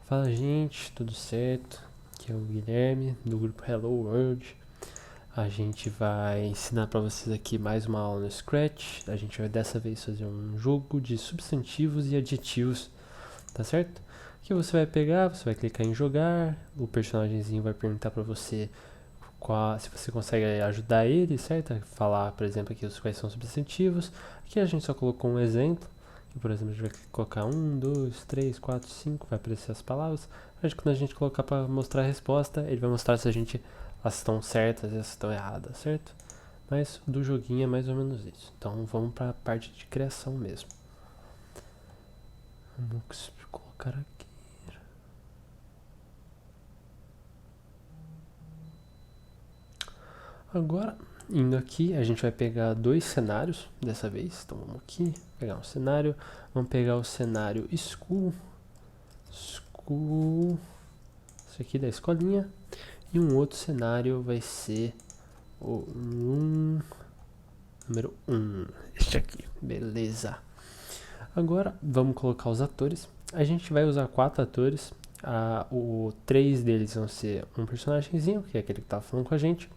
Fala gente, tudo certo? Aqui é o Guilherme do grupo Hello World. A gente vai ensinar para vocês aqui mais uma aula no Scratch. A gente vai dessa vez fazer um jogo de substantivos e adjetivos, tá certo? Que você vai pegar, você vai clicar em jogar, o personagemzinho vai perguntar para você se você consegue ajudar ele, certo? A falar, por exemplo, aqui quais são os substantivos. Aqui a gente só colocou um exemplo. Por exemplo, a gente vai colocar 1, 2, 3, 4, 5, vai aparecer as palavras. Quando a gente colocar para mostrar a resposta, ele vai mostrar se elas estão certas e elas estão erradas, certo? Mas o do joguinho é mais ou menos isso. Então vamos para a parte de criação mesmo. Vamos colocar aqui. Agora, indo aqui, a gente vai pegar dois cenários dessa vez. Então vamos aqui, pegar um cenário. Vamos pegar o cenário School. Isso aqui da escolinha. E um outro cenário vai ser o room número 1. Este aqui, beleza. Agora vamos colocar os atores. A gente vai usar 4 atores. O 3 deles vão ser um personagemzinho, que é aquele que estava falando com a gente.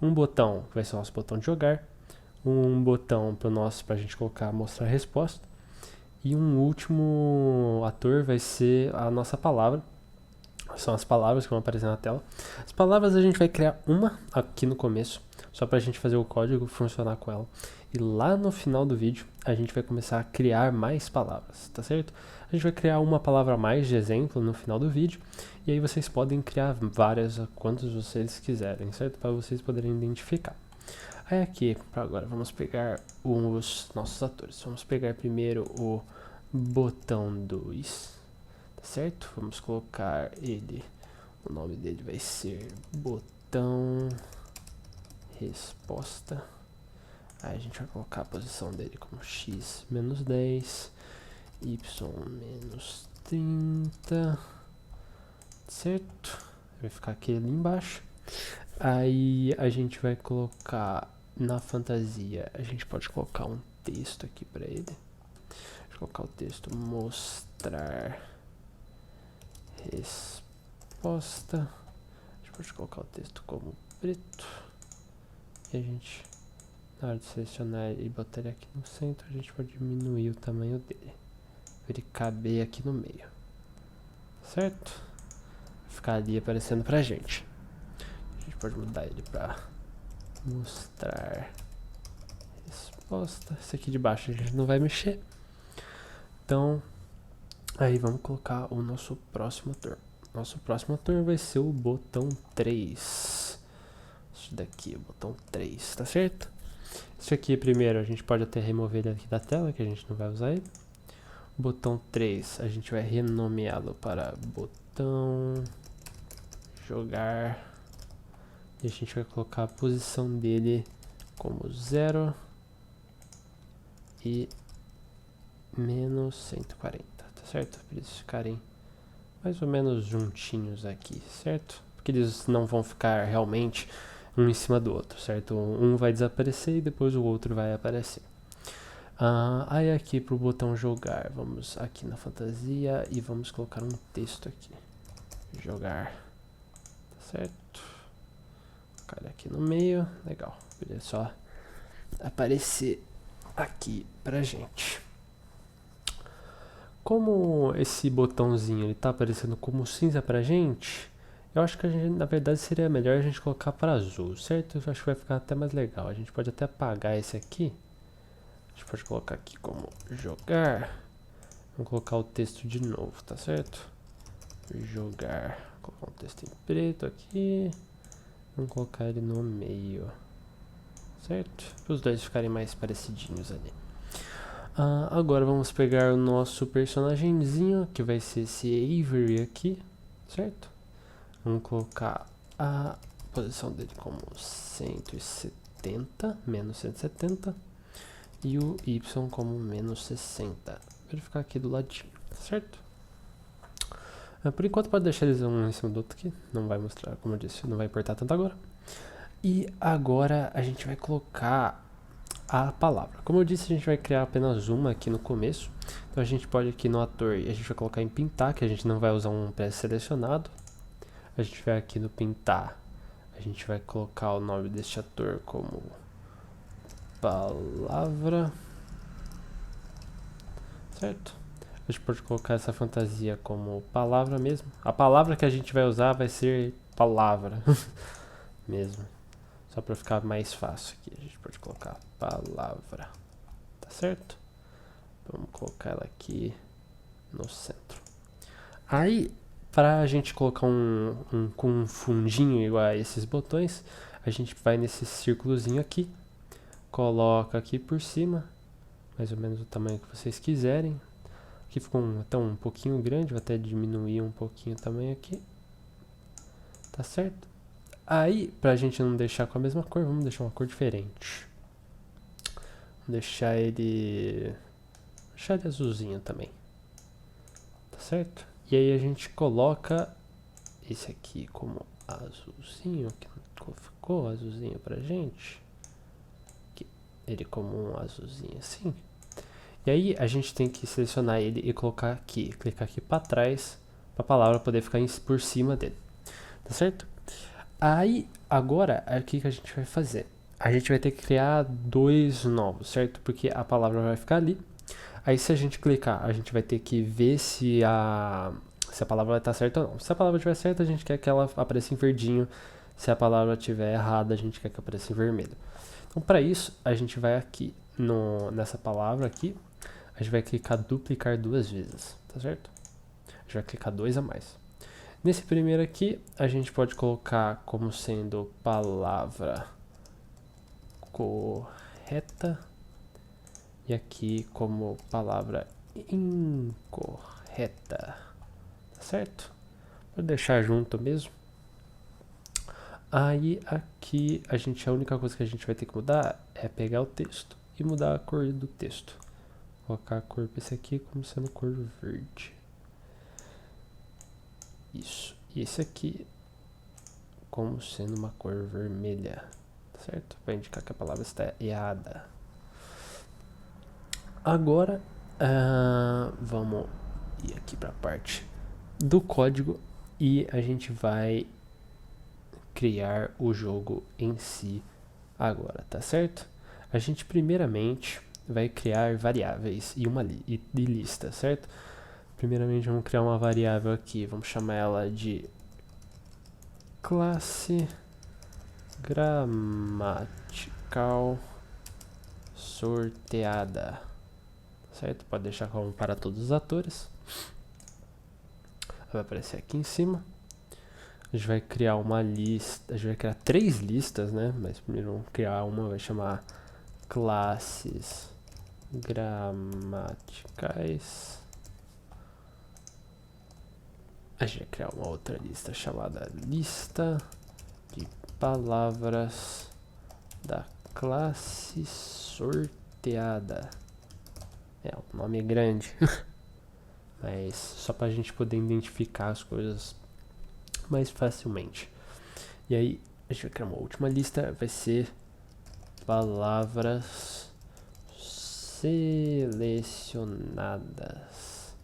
Um botão, que vai ser o nosso botão de jogar. Um botão pra gente colocar, mostrar a resposta. E um último ator vai ser a nossa palavra. São as palavras que vão aparecer na tela. As palavras a gente vai criar uma aqui no começo, só pra gente fazer o código funcionar com ela. E lá no final do vídeo, a gente vai começar a criar mais palavras, tá certo? A gente vai criar uma palavra a mais de exemplo no final do vídeo. E aí vocês podem criar várias, quantas vocês quiserem, certo? Para vocês poderem identificar. Aí aqui, para agora, vamos pegar os nossos atores. Vamos pegar primeiro o botão 2. Certo? Vamos colocar ele, o nome dele vai ser botão resposta. Aí a gente vai colocar a posição dele como x menos 10, y menos 30, certo? Vai ficar aqui ali embaixo. Aí a gente vai colocar na fantasia, a gente pode colocar um texto aqui para ele. Vou colocar o texto mostrar resposta. A gente pode colocar o texto como preto. E a gente, na hora de selecionar e botar ele aqui no centro, a gente pode diminuir o tamanho dele, para ele caber aqui no meio, certo? Vai ficar ali aparecendo pra gente. A gente pode mudar ele para mostrar resposta. Esse aqui de baixo a gente não vai mexer. Então, aí vamos colocar o nosso próximo ator. Nosso próximo ator vai ser o botão 3. Isso daqui, o botão 3, tá certo? Isso aqui primeiro a gente pode até remover ele aqui da tela, que a gente não vai usar ele. O botão 3 a gente vai renomeá-lo para botão jogar. E a gente vai colocar a posição dele como 0 e menos 140, tá certo? Para eles ficarem mais ou menos juntinhos aqui, certo? Porque eles não vão ficar realmente um em cima do outro, certo? Um vai desaparecer e depois o outro vai aparecer. Aí aqui pro botão jogar, vamos aqui na fantasia e vamos colocar um texto aqui. Jogar, tá certo? Colocar ele aqui no meio, legal. Ele só aparecer aqui pra gente. Como esse botãozinho ele tá aparecendo como cinza pra gente, eu acho que na verdade seria melhor a gente colocar para azul, certo? Eu acho que vai ficar até mais legal. A gente pode até apagar esse aqui. A gente pode colocar aqui como jogar. Vamos colocar o texto de novo, tá certo? Jogar. Vou colocar um texto em preto aqui. Vamos colocar ele no meio, certo? Para os dois ficarem mais parecidinhos ali. Agora vamos pegar o nosso personagemzinho, que vai ser esse Avery aqui, certo? Vamos colocar a posição dele como 170, menos 170, e o Y como menos 60. Para ele ficar aqui do ladinho, certo? Por enquanto pode deixar eles um em cima do outro aqui, não vai mostrar, como eu disse, não vai importar tanto agora. E agora a gente vai colocar a palavra. Como eu disse, a gente vai criar apenas uma aqui no começo. Então a gente pode aqui no ator, e a gente vai colocar em pintar, que a gente não vai usar um pré-selecionado. A gente vai aqui no pintar, a gente vai colocar o nome deste ator como palavra, certo? A gente pode colocar essa fantasia como palavra mesmo. A palavra que a gente vai usar vai ser palavra mesmo. Só para ficar mais fácil aqui, a gente pode colocar palavra, tá certo? Vamos colocar ela aqui no centro. Aí, para a gente colocar com um fundinho igual a esses botões, a gente vai nesse círculozinho aqui, coloca aqui por cima, mais ou menos o tamanho que vocês quiserem. Aqui ficou até um pouquinho grande, vou até diminuir um pouquinho o tamanho aqui, tá certo? Aí, pra gente não deixar com a mesma cor, vamos deixar uma cor diferente. Vamos deixar ele azulzinho também, tá certo? E aí a gente coloca esse aqui como azulzinho, que não ficou azulzinho pra gente. Aqui, ele como um azulzinho assim. E aí a gente tem que selecionar ele e colocar aqui, clicar aqui pra trás, pra palavra poder ficar por cima dele, tá certo? Aí, agora, o que a gente vai fazer? A gente vai ter que criar dois novos, certo? Porque a palavra vai ficar ali. Aí se a gente clicar, a gente vai ter que ver se a palavra vai estar certa ou não. Se a palavra estiver certa, a gente quer que ela apareça em verdinho. Se a palavra estiver errada, a gente quer que apareça em vermelho. Então, para isso, a gente vai aqui nessa palavra aqui. A gente vai clicar duplicar duas vezes, tá certo? A gente vai clicar dois a mais. Nesse primeiro aqui, a gente pode colocar como sendo palavra correta. E aqui como palavra incorreta, tá certo? Vou deixar junto mesmo. Aí aqui a única coisa que a gente vai ter que mudar é pegar o texto e mudar a cor do texto. Vou colocar a cor para esse aqui como sendo cor verde. Isso. E esse aqui como sendo uma cor vermelha, tá certo? Para indicar que a palavra está errada. Agora, vamos ir aqui para a parte do código e a gente vai criar o jogo em si agora, tá certo? A gente primeiramente vai criar variáveis e uma lista, certo? Primeiramente vamos criar uma variável aqui, vamos chamar ela de classe gramatical sorteada, certo? Pode deixar como para todos os atores. Vai aparecer aqui em cima. A gente vai criar uma lista, a gente vai criar 3 listas, né? Mas primeiro vamos criar uma, vai chamar classes gramaticais. A gente vai criar uma outra lista chamada lista de palavras da classe sorteada. O nome é grande, mas só pra gente poder identificar as coisas mais facilmente. E aí a gente vai criar uma última lista, vai ser palavras selecionadas,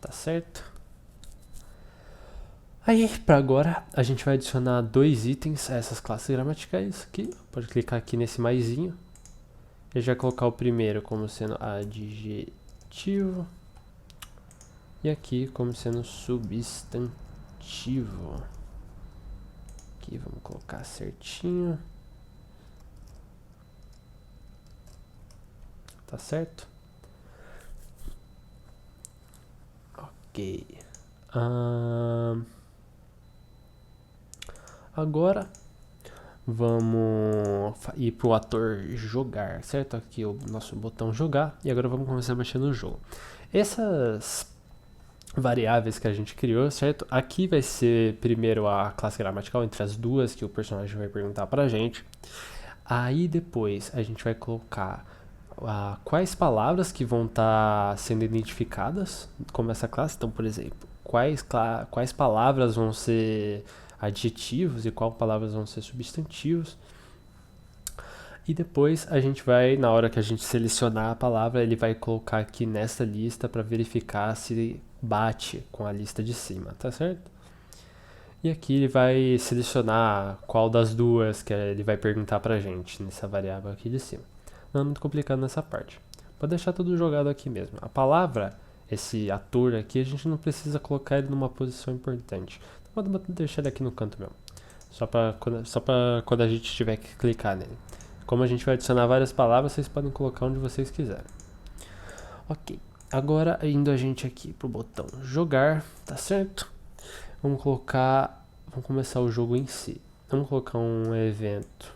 tá certo? Aí, para agora, a gente vai adicionar 2 itens a essas classes gramaticais aqui. Pode clicar aqui nesse maisinho. Eu já colocar o primeiro como sendo adjetivo e aqui como sendo substantivo. Aqui vamos colocar certinho. Tá certo? Ok. Agora vamos ir pro ator jogar, certo? Aqui o nosso botão jogar e agora vamos começar a mexer no jogo. Essas variáveis que a gente criou, certo? Aqui vai ser primeiro a classe gramatical entre as duas que o personagem vai perguntar pra gente. Aí depois a gente vai colocar quais palavras que vão estar sendo identificadas como essa classe. Então, por exemplo, quais palavras vão ser adjetivos e quais palavras vão ser substantivos. E depois a gente vai, na hora que a gente selecionar a palavra, ele vai colocar aqui nessa lista para verificar se bate com a lista de cima, tá certo? E aqui ele vai selecionar qual das duas que ele vai perguntar pra gente nessa variável aqui de cima. Não é muito complicado nessa parte. Pode deixar tudo jogado aqui mesmo. A palavra, esse ator aqui, a gente não precisa colocar ele numa posição importante. Então pode deixar ele aqui no canto mesmo. Só pra quando a gente tiver que clicar nele. Como a gente vai adicionar várias palavras, vocês podem colocar onde vocês quiserem. Ok. Agora indo a gente aqui pro botão jogar, tá certo? Vamos começar o jogo em si. Vamos colocar um evento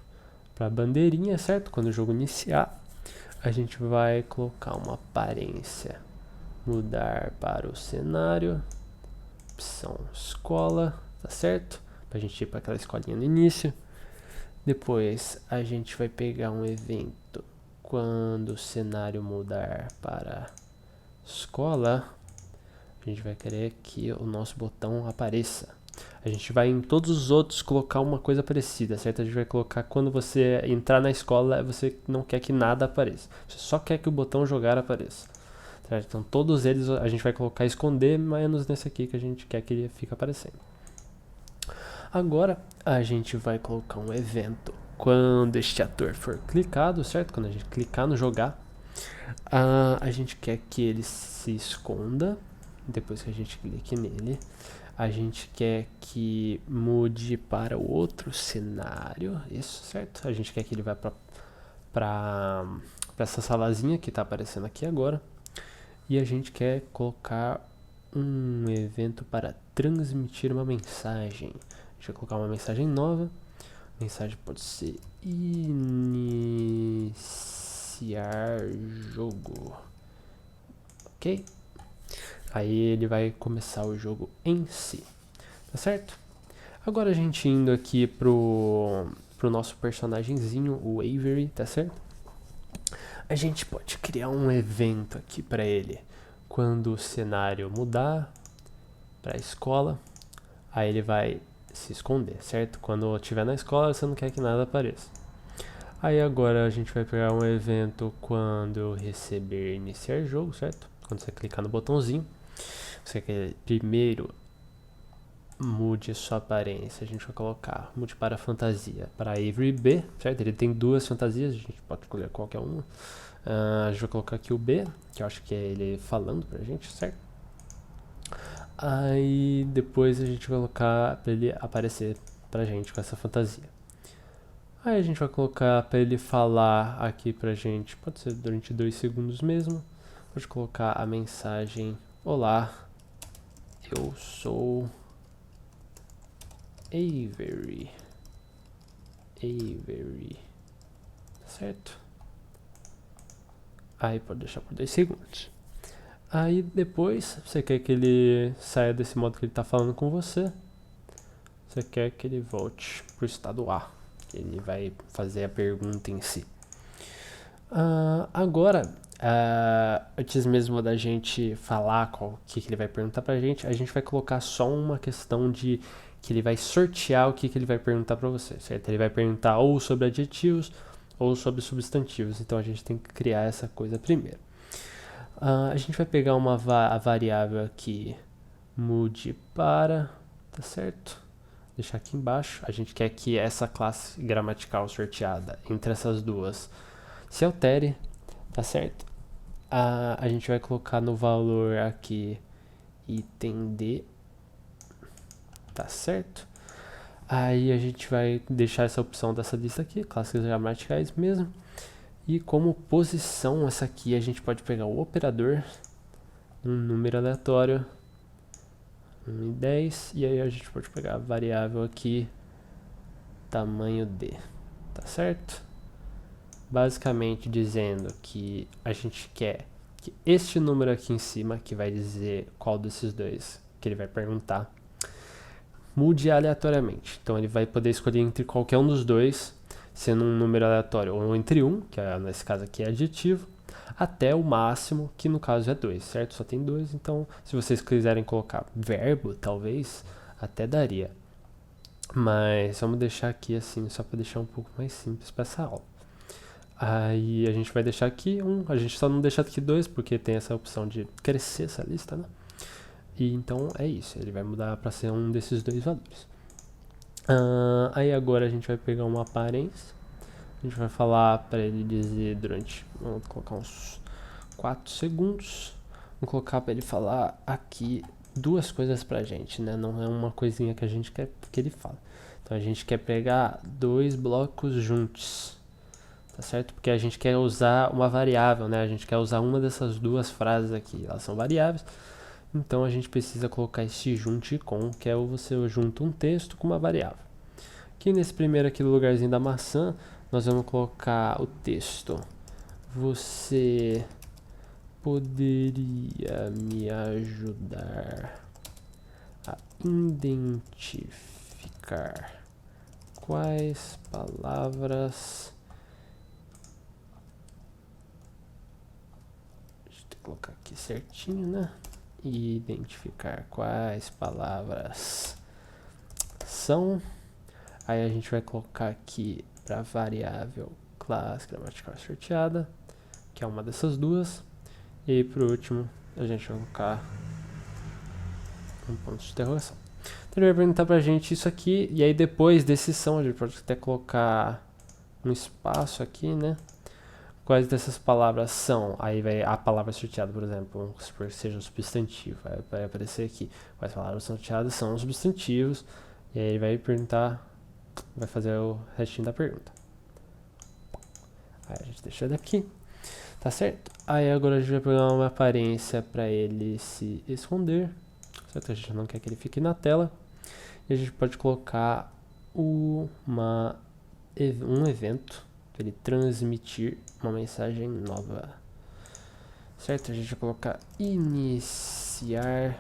para bandeirinha, certo? Quando o jogo iniciar, a gente vai colocar uma aparência, mudar para o cenário, opção escola, tá certo? Pra gente ir para aquela escolinha no início. Depois a gente vai pegar um evento quando o cenário mudar para escola. A gente vai querer que o nosso botão apareça. A gente vai em todos os outros colocar uma coisa parecida, certo? A gente vai colocar quando você entrar na escola, você não quer que nada apareça. Você só quer que o botão jogar apareça. Certo? Então todos eles a gente vai colocar esconder, menos nesse aqui que a gente quer que ele fique aparecendo. Agora a gente vai colocar um evento quando este ator for clicado, certo? Quando a gente clicar no jogar, a gente quer que ele se esconda. Depois que a gente clique nele, a gente quer que mude para o outro cenário, isso, certo? A gente quer que ele vá para essa salazinha que está aparecendo aqui agora. E a gente quer colocar um evento para transmitir uma mensagem. A gente vai colocar uma mensagem nova. A mensagem pode ser iniciar jogo. Ok? Aí ele vai começar o jogo em si, tá certo? Agora a gente indo aqui pro nosso personagemzinho, o Avery, tá certo? A gente pode criar um evento aqui para ele. Quando o cenário mudar para a escola, aí ele vai se esconder, certo? Quando estiver na escola, você não quer que nada apareça. Aí agora a gente vai pegar um evento quando eu receber iniciar jogo, certo? Quando você clicar no botãozinho, você quer primeiro mude a sua aparência. A gente vai colocar mude para fantasia para Avery B, certo? Ele tem duas fantasias, a gente pode escolher qualquer uma. A gente vai colocar aqui o B, que eu acho que é ele falando pra gente, certo? Aí depois a gente vai colocar para ele aparecer pra gente com essa fantasia. Aí a gente vai colocar para ele falar aqui pra gente, pode ser durante 2 segundos mesmo. Pode colocar a mensagem: olá, eu sou Avery, certo? Aí pode deixar por 2 segundos. Aí depois, você quer que ele saia desse modo que ele está falando com você. Você quer que ele volte para o estado A. Ele vai fazer a pergunta em si. Agora, antes mesmo da gente falar o que ele vai perguntar pra gente, a gente vai colocar só uma questão de que ele vai sortear o que ele vai perguntar pra você, certo? Ele vai perguntar ou sobre adjetivos ou sobre substantivos, então a gente tem que criar essa coisa primeiro. A gente vai pegar a variável aqui, mude para, tá certo? Deixar aqui embaixo. A gente quer que essa classe gramatical sorteada entre essas duas se altere, tá certo? A gente vai colocar no valor aqui item D, tá certo? Aí a gente vai deixar essa opção dessa lista aqui, classes gramaticais mesmo. E como posição, essa aqui a gente pode pegar o operador, um número aleatório, 1 e 10, e aí a gente pode pegar a variável aqui, tamanho D, tá certo? Basicamente dizendo que a gente quer que este número aqui em cima, que vai dizer qual desses dois que ele vai perguntar, mude aleatoriamente. Então ele vai poder escolher entre qualquer um dos dois, sendo um número aleatório, ou entre 1, que nesse caso aqui é adjetivo, até o máximo, que no caso é 2, certo? Só tem 2, então se vocês quiserem colocar verbo, talvez, até daria. Mas vamos deixar aqui assim, só para deixar um pouco mais simples para essa aula. Aí a gente vai deixar aqui 1, a gente só não deixa aqui 2 porque tem essa opção de crescer essa lista, né? E então é isso, ele vai mudar para ser um desses dois valores. Aí agora a gente vai pegar uma aparência, a gente vai falar para ele dizer durante, vamos colocar uns 4 segundos, vamos colocar para ele falar aqui duas coisas pra gente, né? Não é uma coisinha que a gente quer que ele fale. Então a gente quer pegar dois blocos juntos, tá certo? Porque a gente quer usar uma variável, né? A gente quer usar uma dessas duas frases aqui, elas são variáveis. Então a gente precisa colocar esse junte com, que é você junta um texto com uma variável. Aqui nesse primeiro aqui lugarzinho da maçã, nós vamos colocar o texto. Você poderia me ajudar a identificar quais palavras... Deixa eu colocar aqui certinho, né? Identificar quais palavras são. Aí a gente vai colocar aqui para variável classe gramatical sorteada, que é uma dessas duas. E aí, por último, a gente vai colocar um ponto de interrogação. Então ele vai perguntar pra gente isso aqui, e aí depois desse são, a gente pode até colocar um espaço aqui, né? Quais dessas palavras são? Aí vai a palavra sorteada, por exemplo, vamos supor que seja um substantivo, vai aparecer aqui. Quais palavras sorteadas são os substantivos, e aí ele vai perguntar, vai fazer o restinho da pergunta. Aí a gente deixa ele aqui, tá certo? Aí agora a gente vai pegar uma aparência para ele se esconder, certo? A gente não quer que ele fique na tela, e a gente pode colocar um evento para ele transmitir uma mensagem nova, certo? A gente vai colocar iniciar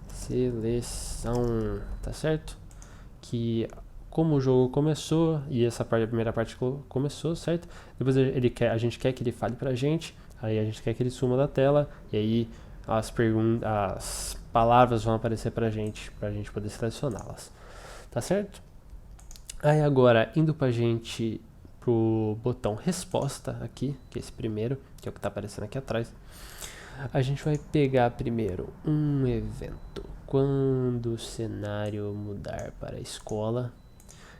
seleção, tá certo? Que como o jogo começou e essa parte, a primeira parte começou, certo? Depois a gente quer que ele fale pra gente, aí a gente quer que ele suma da tela e aí as palavras vão aparecer pra gente poder selecioná-las, tá certo? Aí agora indo pra gente pro botão resposta aqui, que é esse primeiro, que é o que está aparecendo aqui atrás, a gente vai pegar primeiro um evento quando o cenário mudar para a escola,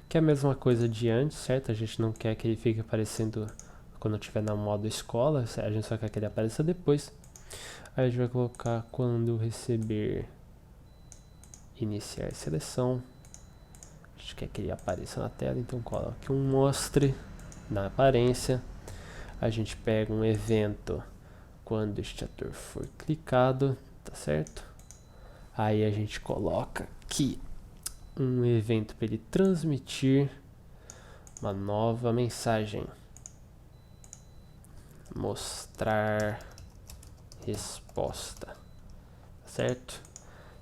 que é a mesma coisa de antes, certo? A gente não quer que ele fique aparecendo quando estiver no modo escola, a gente só quer que ele apareça depois. Aí a gente vai colocar quando receber iniciar seleção, a gente quer que ele apareça na tela, então coloque um mostre na aparência. A gente pega um evento quando este ator for clicado, tá certo? Aí a gente coloca aqui um evento para ele transmitir uma nova mensagem. Mostrar resposta, tá certo?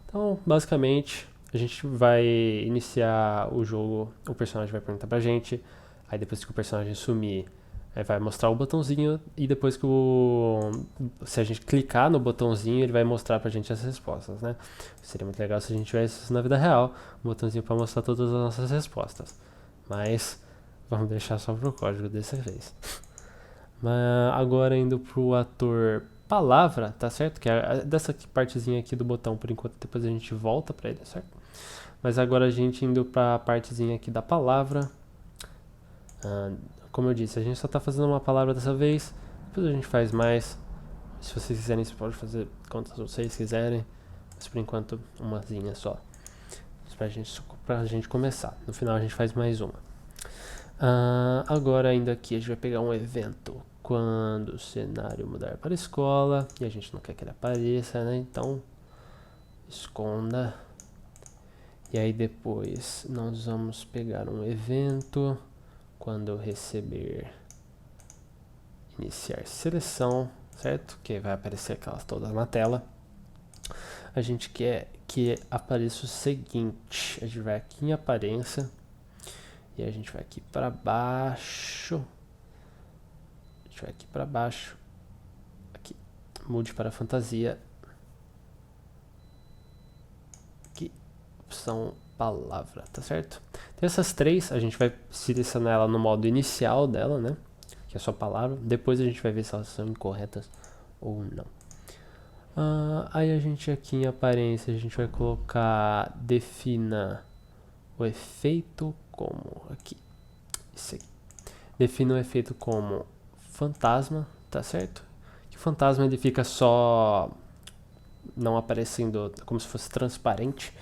Então, basicamente, a gente vai iniciar o jogo, o personagem vai perguntar pra gente, aí depois que o personagem sumir, aí vai mostrar o botãozinho e depois que se a gente clicar no botãozinho, ele vai mostrar pra gente as respostas, né? Seria muito legal se a gente tivesse isso na vida real, um botãozinho pra mostrar todas as nossas respostas. Mas vamos deixar só pro código dessa vez. Mas agora indo pro ator palavra, tá certo? Que é dessa partezinha aqui do botão por enquanto, depois a gente volta pra ele, certo? Mas agora a gente indo pra partezinha aqui da palavra. Como eu disse, a gente só está fazendo uma palavra dessa vez, depois a gente faz mais. Se vocês quiserem, você pode fazer quantas vocês quiserem, mas por enquanto umazinha só, pra gente começar. No final a gente faz mais uma. Agora ainda aqui a gente vai pegar um evento quando o cenário mudar para a escola, e a gente não quer que ele apareça, né? Então esconda. E aí depois nós vamos pegar um evento quando eu receber iniciar seleção, certo? Que vai aparecer aquelas todas na tela. A gente quer que apareça o seguinte, a gente vai aqui em aparência e a gente vai aqui para baixo. A gente vai aqui para baixo. Aqui, mude para fantasia. Aqui, opção palavra, tá certo? Então essas três, a gente vai selecionar ela no modo inicial dela, né? que é só palavra. Depois a gente vai ver se elas são incorretas ou não. Aí a gente aqui em aparência, a gente vai colocar defina o efeito como aqui. Isso aqui. Defina o efeito como fantasma, tá certo? Que o fantasma ele fica só não aparecendo como se fosse transparente.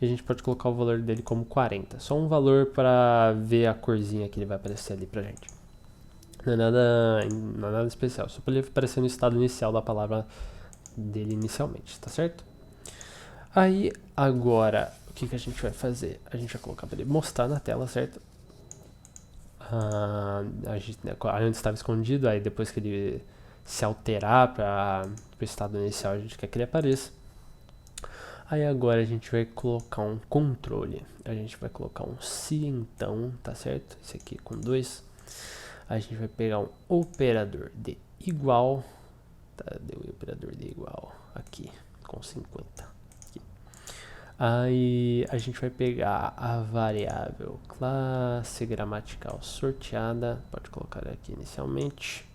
E a gente pode colocar o valor dele como 40. Só um valor para ver a corzinha que ele vai aparecer ali pra gente. Não é nada especial, só para ele aparecer no estado inicial da palavra dele inicialmente, tá certo? Aí, agora, o que a gente vai fazer? A gente vai colocar para ele mostrar na tela, certo? Antes estava escondido, aí depois que ele se alterar para o estado inicial, a gente quer que ele apareça. Aí agora a gente vai colocar um controle. A gente vai colocar um se então, tá certo? Esse aqui com 2. A gente vai pegar um operador de igual. Tá, deu o operador de igual aqui, com 50. Aqui. Aí a gente vai pegar a variável classe gramatical sorteada. Pode colocar aqui inicialmente.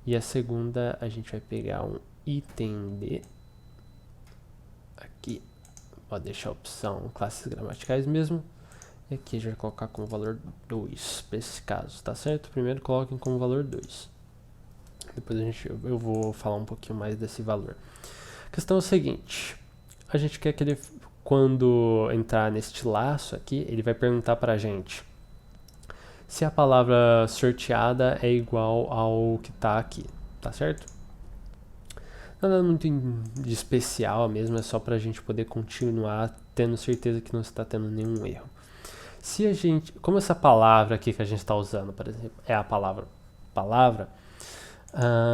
E a segunda a gente vai pegar um item de aqui, pode deixar a opção classes gramaticais mesmo. E aqui a gente vai colocar como valor 2 para esse caso, tá certo? Primeiro coloquem como valor 2. Depois eu vou falar um pouquinho mais desse valor. A questão é o seguinte, a gente quer que ele, quando entrar neste laço aqui, ele vai perguntar pra gente se a palavra sorteada é igual ao que tá aqui, tá certo? Nada muito de especial mesmo, é só pra gente poder continuar tendo certeza que não está tendo nenhum erro. Se a gente, como essa palavra aqui que a gente está usando, por exemplo, é a palavra,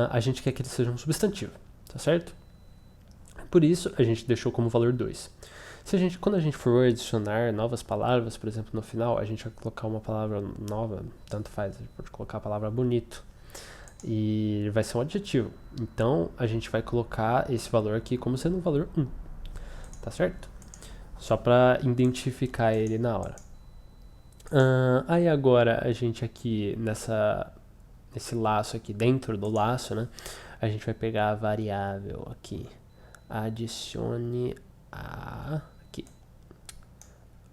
a gente quer que ele seja um substantivo, tá certo? Por isso, a gente deixou como valor 2. Quando a gente for adicionar novas palavras, por exemplo, no final, a gente vai colocar uma palavra nova, tanto faz, a gente pode colocar a palavra bonito. E vai ser um adjetivo. Então, a gente vai colocar esse valor aqui como sendo um valor 1. Tá certo? Só para identificar ele na hora. Aí agora, a gente aqui, nesse laço aqui, dentro do laço, né? A gente vai pegar a variável aqui. Adicione a... aqui.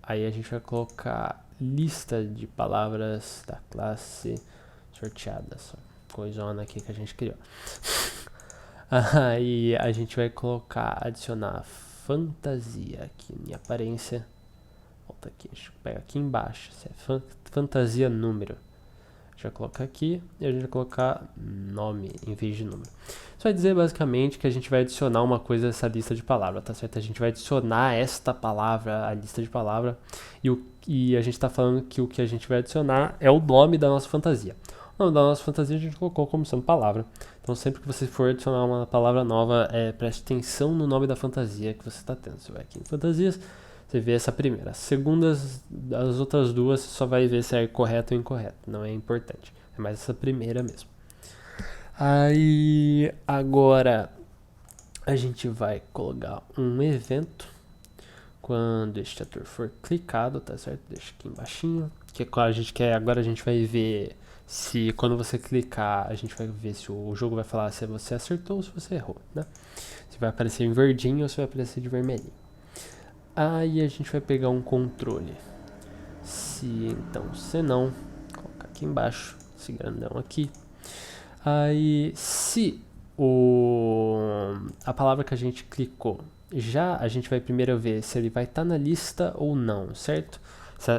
Aí a gente vai colocar lista de palavras da classe sorteada. Coisona aqui que a gente criou. Aí a gente vai adicionar fantasia aqui em aparência. Volta aqui, deixa eu pegar aqui embaixo. Se é fantasia número. A gente vai colocar aqui e a gente vai colocar nome em vez de número. Isso vai dizer basicamente que a gente vai adicionar uma coisa nessa lista de palavras, tá certo? A gente vai adicionar esta palavra à lista de palavras e a gente está falando que o que a gente vai adicionar é o nome da nossa fantasia. O nome da nossa fantasia a gente colocou como sendo palavra. Então sempre que você for adicionar uma palavra nova, preste atenção no nome da fantasia que você está tendo. Você vai aqui em fantasias, você vê essa primeira. As outras duas, você só vai ver se é correto ou incorreto. Não é importante. É mais essa primeira mesmo. Aí, agora, a gente vai colocar um evento. Quando este ator for clicado, tá certo? Deixa aqui embaixinho. Que agora a gente vai ver se quando você clicar, a gente vai ver se o jogo vai falar se você acertou ou se você errou, né? Se vai aparecer em verdinho ou se vai aparecer de vermelhinho. Aí a gente vai pegar um controle. Se não, colocar aqui embaixo, esse grandão aqui. Aí, se a palavra que a gente clicou, a gente vai primeiro ver se ele vai estar na lista ou não, certo?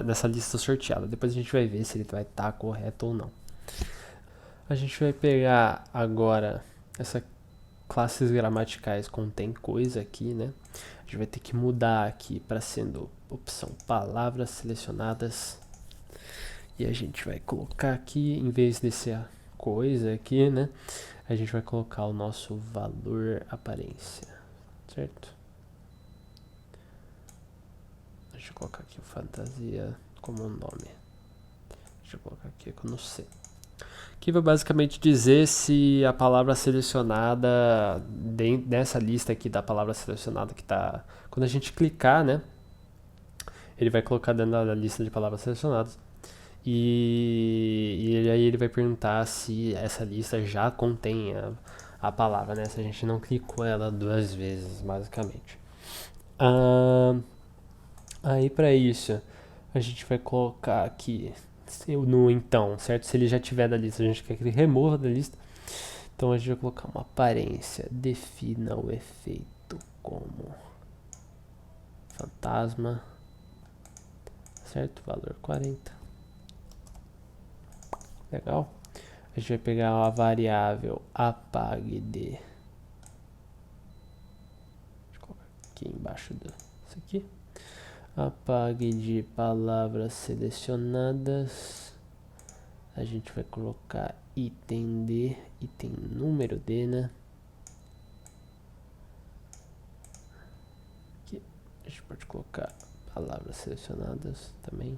Dessa lista sorteada. Depois a gente vai ver se ele vai estar correto ou não. A gente vai pegar agora essa classes gramaticais contém coisa aqui, né? A gente vai ter que mudar aqui para sendo opção palavras selecionadas. E a gente vai colocar aqui, em vez desse coisa aqui, né? A gente vai colocar o nosso valor aparência, certo? Deixa eu colocar aqui o fantasia como nome. Deixa eu colocar aqui no C. Que vai basicamente dizer se a palavra selecionada nessa lista aqui da palavra selecionada que tá, quando a gente clicar, né, ele vai colocar dentro da lista de palavras selecionadas E aí ele vai perguntar se essa lista já contém a palavra, né? Se a gente não clicou ela 2 vezes, basicamente. Aí para isso, a gente vai colocar aqui no então, certo? Se ele já tiver da lista, a gente quer que ele remova da lista. Então a gente vai colocar uma aparência. Defina o efeito como fantasma, certo? Valor 40. Legal? A gente vai pegar uma variável apague de. Deixa eu colocar aqui embaixo disso aqui. Apague de palavras selecionadas. A gente vai colocar item D, item número D, né? Aqui a gente pode colocar palavras selecionadas também.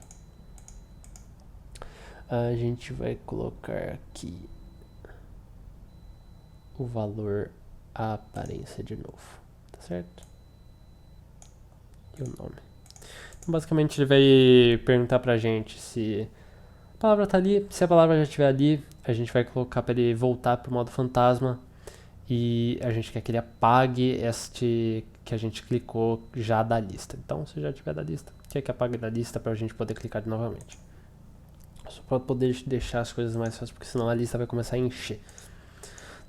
A gente vai colocar aqui o valor a aparência de novo, tá certo? E o nome. Então, basicamente ele vai perguntar pra gente se a palavra tá ali. Se a palavra já estiver ali, a gente vai colocar para ele voltar pro modo fantasma e a gente quer que ele apague este que a gente clicou já da lista. Então, se já tiver da lista, quer que apague da lista para a gente poder clicar novamente. Só para poder deixar as coisas mais fáceis, porque senão a lista vai começar a encher.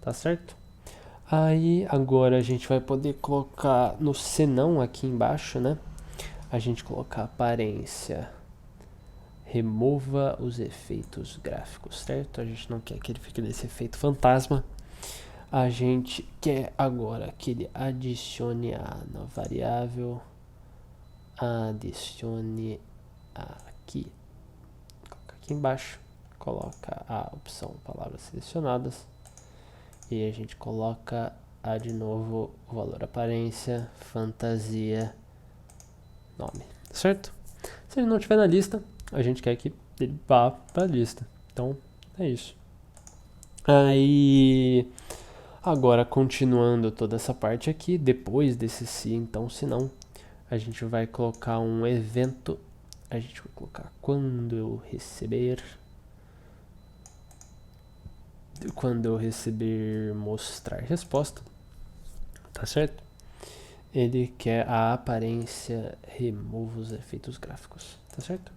Tá certo? Aí agora a gente vai poder colocar no senão aqui embaixo, né? A gente colocar aparência. Remova os efeitos gráficos, certo? A gente não quer que ele fique nesse efeito fantasma. A gente quer agora que ele adicione na variável. Adicione aqui. Coloca aqui embaixo. Coloca a opção palavras selecionadas. E a gente coloca de novo o valor aparência, fantasia, nome, certo? Se ele não estiver na lista, a gente quer que ele vá para a lista. Então, é isso. Aí, agora continuando toda essa parte aqui, depois desse se, então, se não, a gente vai colocar um evento. A gente vai colocar quando eu receber mostrar resposta, tá certo? Ele quer a aparência remova os efeitos gráficos, tá certo?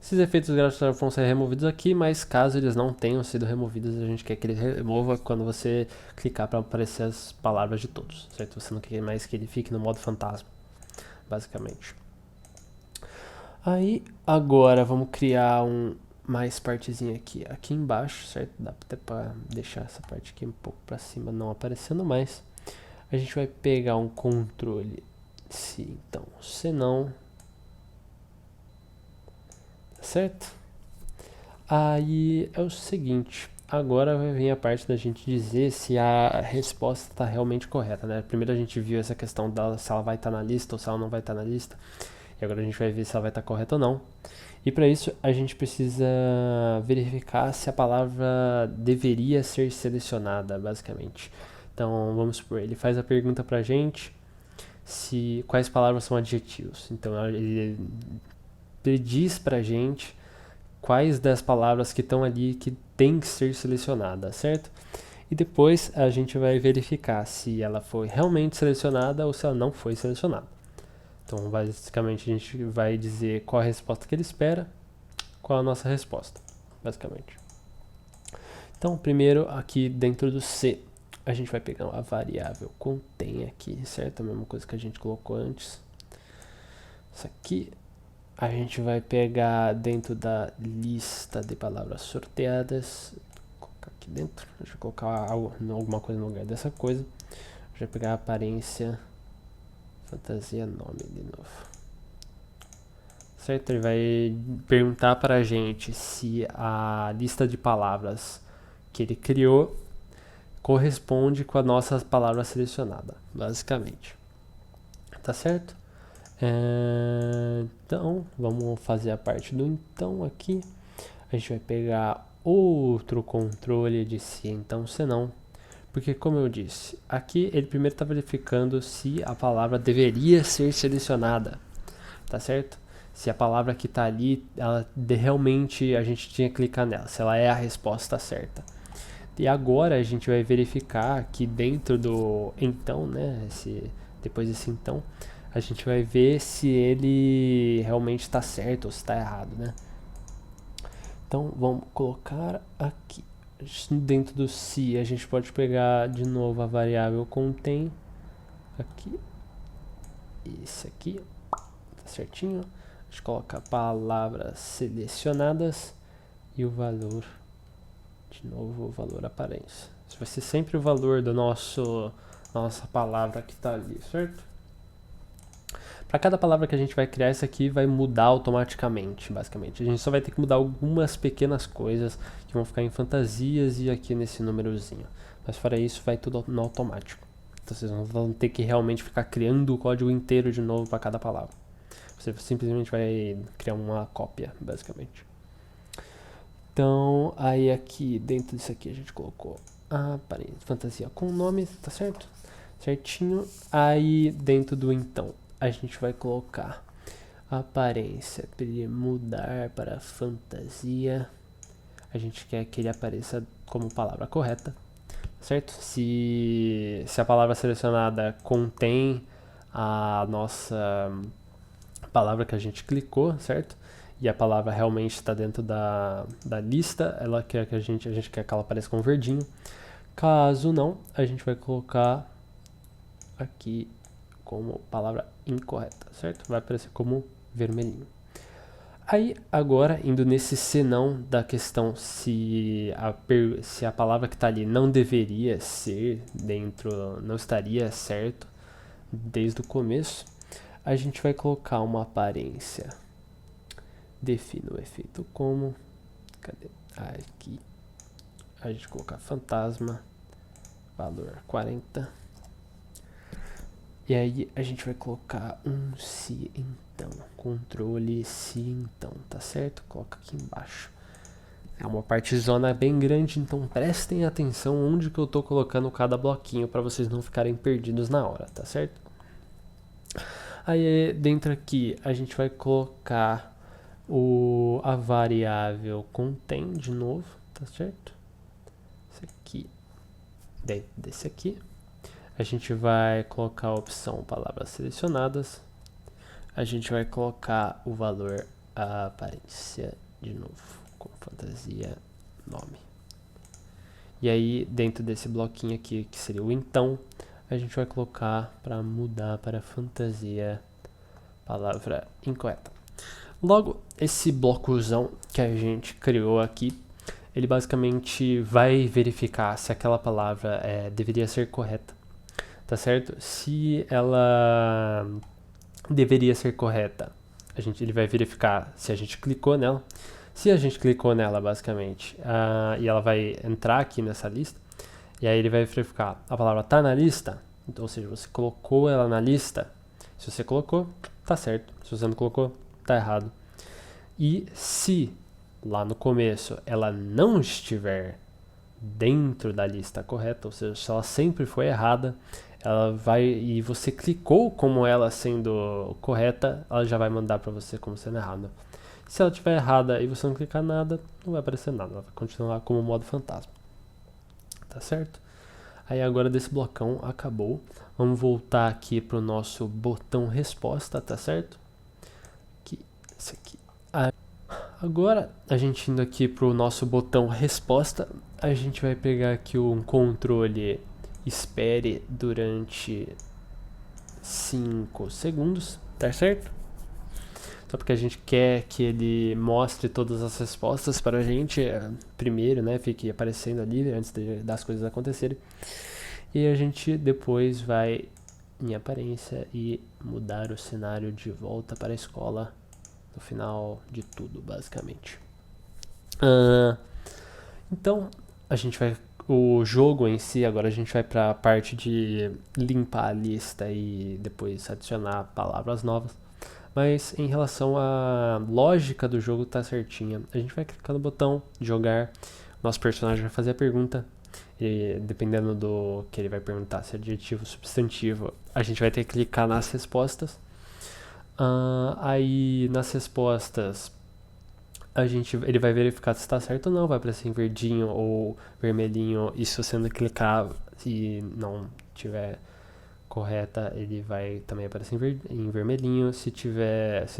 Esses efeitos gráficos vão ser removidos aqui, mas caso eles não tenham sido removidos, a gente quer que ele remova quando você clicar para aparecer as palavras de todos, certo? Você não quer mais que ele fique no modo fantasma, basicamente. Aí, agora vamos criar mais partezinha aqui embaixo, certo? Dá até para deixar essa parte aqui um pouco para cima, não aparecendo mais. A gente vai pegar um controle, se então, se não, certo? Aí é o seguinte, agora vai vir a parte da gente dizer se a resposta está realmente correta, né? Primeiro a gente viu essa questão dela, se ela vai estar na lista ou se ela não vai estar na lista. E agora a gente vai ver se ela vai estar correta ou não. E para isso a gente precisa verificar se a palavra deveria ser selecionada, basicamente. Então vamos supor, ele faz a pergunta pra gente quais palavras são adjetivos. Então ele diz pra gente quais das palavras que estão ali que tem que ser selecionada, certo? E depois a gente vai verificar se ela foi realmente selecionada ou se ela não foi selecionada. Então, basicamente, a gente vai dizer qual a resposta que ele espera, qual a nossa resposta, basicamente. Então, primeiro, aqui dentro do C, a gente vai pegar a variável contém aqui, certo? A mesma coisa que a gente colocou antes. Isso aqui, a gente vai pegar dentro da lista de palavras sorteadas, vou colocar aqui dentro, deixa eu colocar alguma coisa no lugar dessa coisa. A gente vai pegar a aparência, fantasia, nome de novo. Certo? Ele vai perguntar para a gente se a lista de palavras que ele criou corresponde com a nossa palavra selecionada, basicamente. Tá certo? Então, vamos fazer a parte do então aqui. A gente vai pegar outro controle de se então, se não. Porque, como eu disse, aqui ele primeiro está verificando se a palavra deveria ser selecionada, tá certo? se a palavra que está ali, realmente a gente tinha que clicar nela, se ela é a resposta certa. E agora a gente vai verificar que dentro do então, né, depois desse então, a gente vai ver se ele realmente está certo ou se está errado, né? Então vamos colocar aqui. Dentro do se, a gente pode pegar de novo a variável contém aqui. Isso aqui, tá certinho. A gente coloca palavras selecionadas e o valor, de novo o valor aparência. Isso vai ser sempre o valor da nossa palavra que está ali, certo? Para cada palavra que a gente vai criar, isso aqui vai mudar automaticamente, basicamente. A gente só vai ter que mudar algumas pequenas coisas que vão ficar em fantasias e aqui nesse númerozinho. Mas fora isso, vai tudo no automático. Então vocês não vão ter que realmente ficar criando o código inteiro de novo para cada palavra. Você simplesmente vai criar uma cópia, basicamente. Então, aí aqui, dentro disso aqui, a gente colocou a fantasia com nome, tá certo? Certinho. Aí, dentro do então, a gente vai colocar a aparência para ele mudar para fantasia. A gente quer que ele apareça como palavra correta, certo? Se a palavra selecionada contém a nossa palavra que a gente clicou, certo? E a palavra realmente está dentro da lista, ela quer que a gente quer que ela apareça com verdinho. Caso não, a gente vai colocar aqui como palavra incorreta, certo? Vai aparecer como vermelhinho. Aí, agora, indo nesse senão da questão se a palavra que está ali não deveria ser dentro, não estaria certo desde o começo, a gente vai colocar uma aparência. Define o efeito como, cadê? Aqui, a gente colocar fantasma, valor 40. E aí a gente vai colocar um se então, controle se então, tá certo? Coloca aqui embaixo. É uma partezona bem grande, então prestem atenção onde que eu tô colocando cada bloquinho para vocês não ficarem perdidos na hora, tá certo? Aí dentro aqui a gente vai colocar a variável contém de novo, tá certo? Esse aqui, dentro desse aqui. A gente vai colocar a opção palavras selecionadas. A gente vai colocar o valor aparência de novo, com fantasia nome. E aí, dentro desse bloquinho aqui, que seria o então, a gente vai colocar para mudar para fantasia palavra incorreta. Logo, esse blocozão que a gente criou aqui, ele basicamente vai verificar se aquela palavra deveria ser correta. Tá certo? Se ela deveria ser correta, ele vai verificar se a gente clicou nela. Se a gente clicou nela, basicamente, e ela vai entrar aqui nessa lista, e aí ele vai verificar a palavra tá na lista, então, ou seja, você colocou ela na lista. Se você colocou, tá certo. Se você não colocou, tá errado. E se lá no começo ela não estiver dentro da lista correta, ou seja, se ela sempre foi errada, ela vai e você clicou como ela sendo correta, ela já vai mandar para você como sendo errada. Se ela estiver errada e você não clicar nada, não vai aparecer nada, ela vai continuar como modo fantasma. Tá certo? Aí agora desse blocão acabou. Vamos voltar aqui pro nosso botão resposta, tá certo? Aqui, esse aqui. Agora, a gente indo aqui pro nosso botão resposta, a gente vai pegar aqui um controle espere durante 5 segundos, tá certo? Só porque a gente quer que ele mostre todas as respostas para a gente primeiro, né? Fique aparecendo ali antes das coisas acontecerem. E a gente depois vai em aparência e mudar o cenário de volta para a escola no final de tudo, basicamente. Então, a gente vai... O jogo em si, agora a gente vai para a parte de limpar a lista e depois adicionar palavras novas. Mas em relação à lógica do jogo tá certinha. A gente vai clicar no botão jogar, nosso personagem vai fazer a pergunta. E dependendo do que ele vai perguntar, se é adjetivo ou substantivo, a gente vai ter que clicar nas respostas. Aí nas respostas ele vai verificar se está certo ou não, vai aparecer em verdinho ou vermelhinho. Isso sendo clicar e não tiver correta, ele vai também aparecer em vermelhinho. Se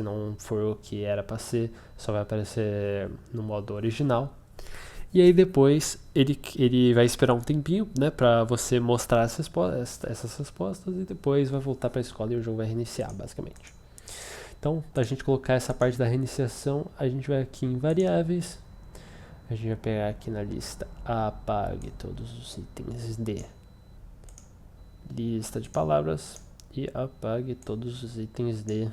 não for o que era para ser, só vai aparecer no modo original. E aí depois ele vai esperar um tempinho, né, para você mostrar essas respostas e depois vai voltar para a escola e o jogo vai reiniciar, basicamente. Então, para a gente colocar essa parte da reiniciação, a gente vai aqui em variáveis, a gente vai pegar aqui na lista apague todos os itens de lista de palavras e apague todos os itens de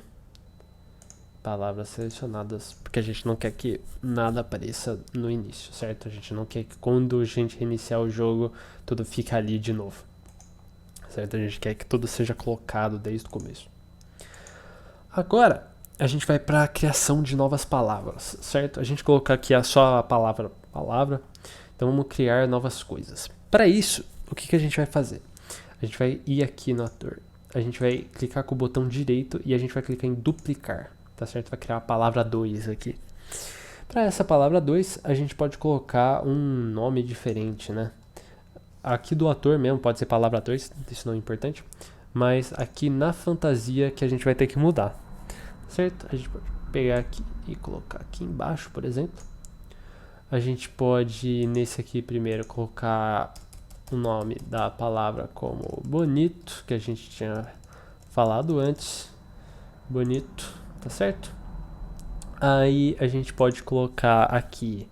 palavras selecionadas, porque a gente não quer que nada apareça no início, certo? A gente não quer que quando a gente reiniciar o jogo, tudo fique ali de novo, certo? A gente quer que tudo seja colocado desde o começo. Agora, a gente vai para a criação de novas palavras, certo? A gente colocar aqui só a palavra, então vamos criar novas coisas. Para isso, o que a gente vai fazer? A gente vai ir aqui no ator, a gente vai clicar com o botão direito e a gente vai clicar em duplicar, tá certo? Vai criar a palavra 2 aqui. Para essa palavra 2, a gente pode colocar um nome diferente, né? Aqui do ator mesmo, pode ser palavra 2, isso não é importante, mas aqui na fantasia que a gente vai ter que mudar, certo? A gente pode pegar aqui e colocar aqui embaixo, por exemplo. A gente pode, nesse aqui primeiro, colocar o nome da palavra como bonito, que a gente tinha falado antes. Bonito, tá certo? Aí a gente pode colocar aqui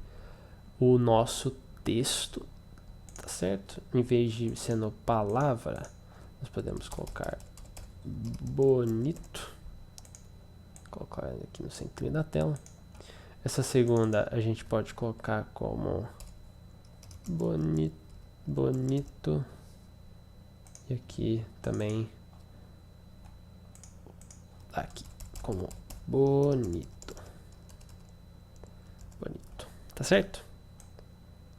o nosso texto, tá certo? Em vez de sendo palavra, nós podemos colocar bonito. Vou colocar ele aqui no centro da tela. Essa segunda a gente pode colocar como bonito. E aqui também aqui como bonito. Tá certo?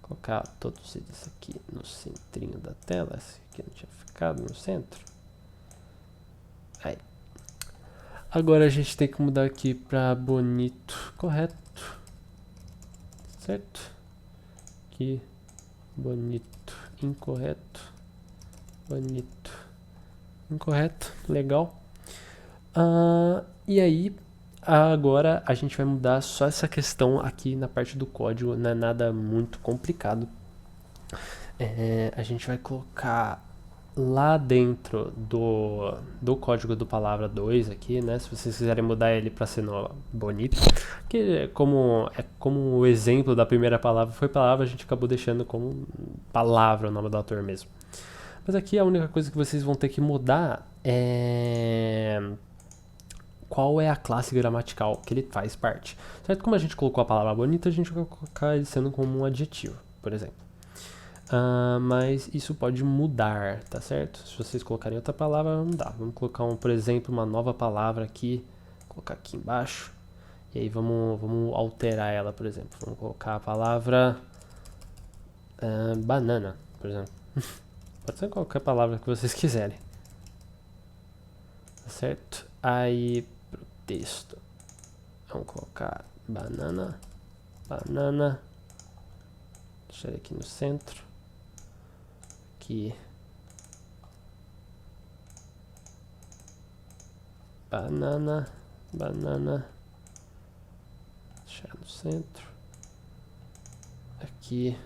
Vou colocar todos eles aqui no centrinho da tela. Esse aqui não tinha ficado no centro. Aí. Agora a gente tem que mudar aqui para bonito, correto? Certo? Aqui, bonito, incorreto, bonito, incorreto, legal. E aí, agora a gente vai mudar só essa questão aqui na parte do código, não é nada muito complicado. A gente vai colocar lá dentro do código do palavra 2 aqui, né? Se vocês quiserem mudar ele para ser bonito, que como o exemplo da primeira palavra foi palavra, a gente acabou deixando como palavra o nome do autor mesmo. Mas aqui a única coisa que vocês vão ter que mudar é qual é a classe gramatical que ele faz parte. Certo? Como a gente colocou a palavra bonita, a gente vai colocar ele sendo como um adjetivo, por exemplo. Mas isso pode mudar, tá certo? Se vocês colocarem outra palavra, vai mudar. Vamos colocar, por exemplo, uma nova palavra aqui. Colocar aqui embaixo. E aí vamos alterar ela, por exemplo. Vamos colocar a palavra banana, por exemplo. Pode ser qualquer palavra que vocês quiserem. Tá certo? Aí pro texto. Vamos colocar banana. Deixar ele aqui no centro. Aqui. Banana. Deixar no centro. Aqui.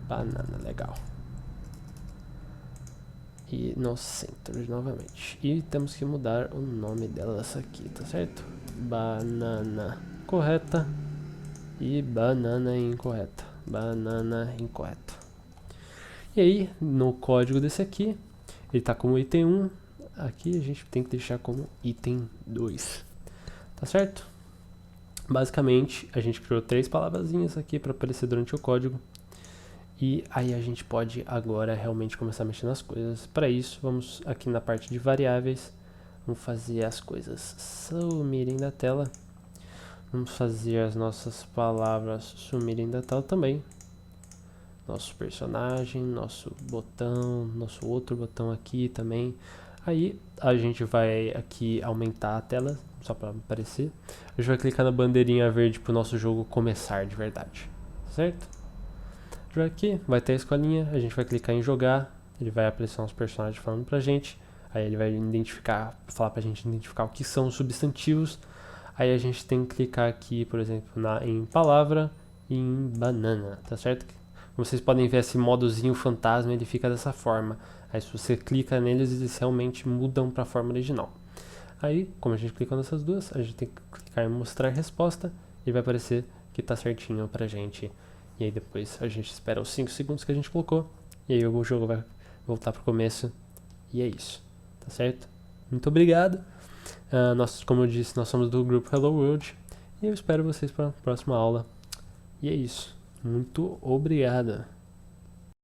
Banana, legal. E no centro novamente. E temos que mudar o nome delas aqui, tá certo? Banana correta e banana incorreta. Banana incorreta. E aí, no código desse aqui, ele tá como item 1. Aqui a gente tem que deixar como item 2. Tá certo? Basicamente, a gente criou 3 palavrazinhas aqui para aparecer durante o código. E aí a gente pode agora realmente começar a mexer nas coisas. Para isso, vamos aqui na parte de variáveis. Vamos fazer as coisas sumirem da tela. Vamos fazer as nossas palavras sumirem da tela também. Nosso personagem, nosso botão, nosso outro botão aqui também. Aí a gente vai aqui aumentar a tela, só para aparecer. A gente vai clicar na bandeirinha verde para o nosso jogo começar de verdade, certo? Jogar aqui, vai ter a escolinha, a gente vai clicar em jogar, ele vai aparecer uns personagens falando pra gente, aí ele vai falar pra gente identificar o que são os substantivos, aí a gente tem que clicar aqui, por exemplo, em palavra e em banana, tá certo? Como vocês podem ver, esse modozinho fantasma, ele fica dessa forma, aí se você clica neles, eles realmente mudam para a forma original. Aí, como a gente clicou nessas duas, a gente tem que clicar em mostrar resposta e vai aparecer que tá certinho pra gente. E aí depois a gente espera os 5 segundos que a gente colocou. E aí o jogo vai voltar pro começo. E é isso. Tá certo? Muito obrigado. Como eu disse, nós somos do grupo Hello World. E eu espero vocês para a próxima aula. E é isso. Muito obrigado.